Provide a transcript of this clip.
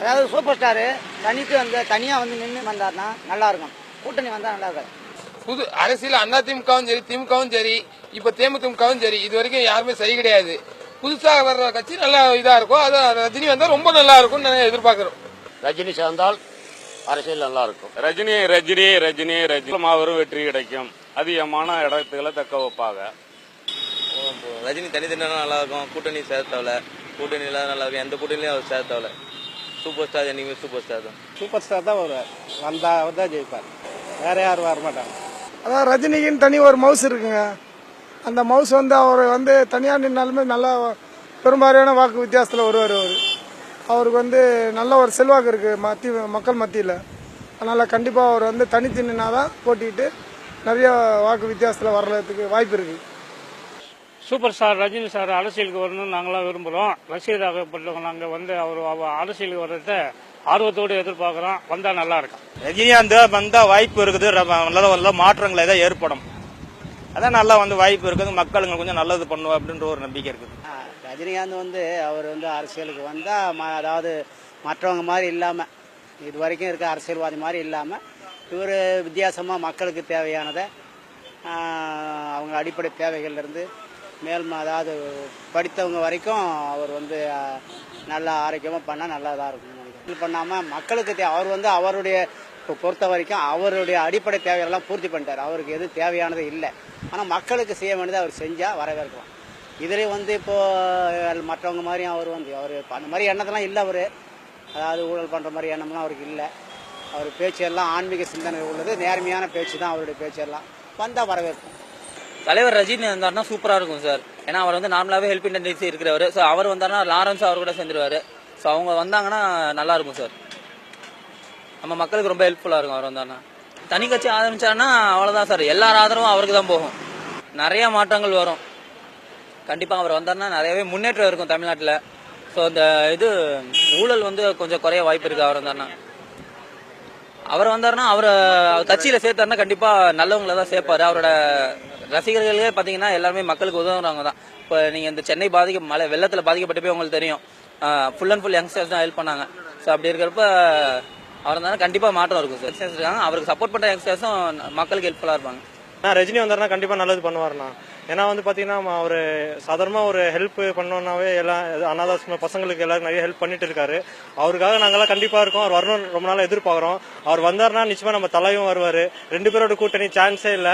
அதாவது super star தனியாக வந்து நின்று வந்தார்னா நல்லா இருக்கும். கூட்டணி வந்தால் நல்லா இருக்காது. புது அரசியல் அதிமுகவும் சரி, திமுகவும் சரி, இப்ப தேமுதிகவும் சரி, இது வரைக்கும் யாருமே சரி கிடையாது. புதுசாக வர்ற கட்சி நல்லா இதா இருக்கும். அது ரஜினி வந்தா ரொம்ப நல்லா இருக்கும் எதிர்பார்க்கிறோம். ரஜினி சேர்ந்தால் அரசியல் நல்லா இருக்கும். ரஜினி மாபெரும் வெற்றி கிடைக்கும். அதிகமான இடத்துக்களை தக்க வைப்பாங்க. ரஜினி தனித்தனியாக நல்லா இருக்கும். கூட்டணி சேர்த்தவல கூட்டணியில நல்லா இருக்கும். எந்த கூட்டணியும் அவர் சேர்த்தவல. சூப்பர் ஸ்டார் என்னைக்குமே சூப்பர் ஸ்டார் தான். சூப்பர் ஸ்டார் தான் வருவார். வந்தா தான் ஜெயிப்பார். வேற யாரும் வர மாட்டாங்க. அதான் ரஜினிக்குன்னு தனி ஒரு மவுஸ் இருக்குங்க. அந்த மவுஸ் வந்து அவர் வந்து தனியாக நின்னாலுமே நல்லா பெரும்பாலான வாக்கு வித்தியாசத்தில் வருவார். அவருக்கு வந்து நல்ல ஒரு செல்வாக்கு இருக்குது மக்கள் மத்தியில். அதனால் கண்டிப்பாக அவர் வந்து தனித்து நின்னாதான் போட்டிட்டு நிறைய வாக்கு வித்தியாசத்தில் வர்றதுக்கு வாய்ப்பு இருக்குது. சூப்பர் ஸ்டார் ரஜினி சார் அரசியலுக்கு வரணும்னு நாங்களாம் விரும்புகிறோம். ரசிகராகப்பட்டவங்க நாங்கள் வந்து அவர் அரசியலுக்கு வர்றத ஆர்வத்தோடு எதிர்பார்க்குறோம். வந்தால் நல்லா இருக்கும். ரஜினிகாந்த் வந்தா வாய்ப்பு இருக்குது. நல்ல மாற்றங்கள் ஏதாவது ஏற்படும். அதான் நல்லா வந்து வாய்ப்பு இருக்குது. மக்களுங்க கொஞ்சம் நல்லது பண்ணுவோம் அப்படின்ற ஒரு நம்பிக்கை இருக்குது. ரஜினிகாந்த் வந்து அவர் வந்து அரசியலுக்கு வந்தால் அதாவது மற்றவங்க மாதிரி இல்லாமல், இது வரைக்கும் இருக்க அரசியல்வாதி மாதிரி இல்லாமல், இவர் வித்தியாசமாக மக்களுக்கு தேவையானதை அவங்க அடிப்படை தேவைகள்லேருந்து மேலும் அதாவது படித்தவங்க வரைக்கும் அவர் வந்து நல்லா ஆரோக்கியமாக பண்ணால் நல்லா தான் இருக்கும். இது பண்ணாமல் மக்களுக்கு அவர் வந்து அவருடைய பொறுத்த வரைக்கும் அவருடைய அடிப்படை தேவையெல்லாம் பூர்த்தி பண்ணிட்டார். அவருக்கு எதுவும் தேவையானது இல்லை. ஆனால் மக்களுக்கு செய்ய வேண்டியதை அவர் செஞ்சால் வரவேற்கலாம். இதிலே வந்து இப்போது மற்றவங்க மாதிரியும் அவர் அந்த மாதிரி எண்ணத்தெல்லாம் இல்லை. அவர் அதாவது ஊழல் பண்ணுற மாதிரி எண்ணம்லாம் அவருக்கு இல்லை. அவர் பேச்செல்லாம் ஆன்மீக சிந்தனை உள்ளது. நேர்மையான பேச்சு தான் அவருடைய பேச்செல்லாம். வந்தால் வரவேற்போம். தலைவர் ரஜினி வந்தாருன்னா சூப்பராக இருக்கும் சார். ஏன்னா அவர் வந்து நார்மலாகவே ஹெல்ப் டெண்டன்சி இருக்கிறவர். ஸோ அவர் வந்தாருன்னா லாரன்ஸ் அவர் கூட சேர்ந்துருவார். ஸோ அவங்க வந்தாங்கன்னா நல்லா இருக்கும் சார். நம்ம மக்களுக்கு ரொம்ப ஹெல்ப்ஃபுல்லாக இருக்கும் அவர் வந்தாருன்னா. தனி கட்சி ஆரம்பிச்சாருன்னா அவ்வளோதான் சார். எல்லார் ஆதரவும் அவருக்கு தான் போகும். நிறைய மாற்றங்கள் வரும். கண்டிப்பாக அவர் வந்தாருன்னா நிறையவே முன்னேற்றம் இருக்கும் தமிழ்நாட்டில். ஸோ அந்த ஊழல் வந்து கொஞ்சம் குறைய வாய்ப்பு இருக்குது அவர் வந்தாருன்னா அவர் கட்சியில் சேர்த்தாருன்னா கண்டிப்பாக நல்லவங்களை தான் சேர்ப்பார். அவரோட ரசிகர்களே பார்த்தீங்கன்னா எல்லாருமே மக்களுக்கு உதவுறவங்க தான். இப்போ நீங்கள் இந்த சென்னை வெள்ளத்தில் பாதிக்கப்பட்ட போய் உங்களுக்கு தெரியும். ஃபுல் அண்ட் ஃபுல் யங்ஸ்டர்ஸ் தான் ஹெல்ப் பண்ணாங்க. ஸோ அப்படி இருக்கிறப்ப அவர் இருந்தாலும் கண்டிப்பாக மாற்றம் இருக்கும் சார். யங்ஸ்டர்ஸ் இருக்காங்க, அவருக்கு சப்போர்ட் பண்ணுற யங்ஸ்டர்ஸும் மக்களுக்கு ஹெல்ப்ஃபுல்லாக இருப்பாங்க. ரஜினி வந்தாருன்னா கண்டிப்பாக நல்லது பண்ணுவார்ண்ணா. ஏன்னா வந்து பார்த்தீங்கன்னா அவர் சாதாரணமாக ஒரு ஹெல்ப் பண்ணோன்னாவே எல்லாம் அனாதாச பசங்களுக்கு எல்லாரும் நிறைய ஹெல்ப் பண்ணிட்டு இருக்காரு. அவருக்காக நாங்கள்லாம் கண்டிப்பாக இருக்கோம். அவர் வரணும் ரொம்ப நாள் எதிர்பார்க்குறோம். அவர் வந்தாருன்னா நிச்சயமாக நம்ம தலையும் வருவார். ரெண்டு பேரோட கூட்டணி சான்ஸே இல்லை.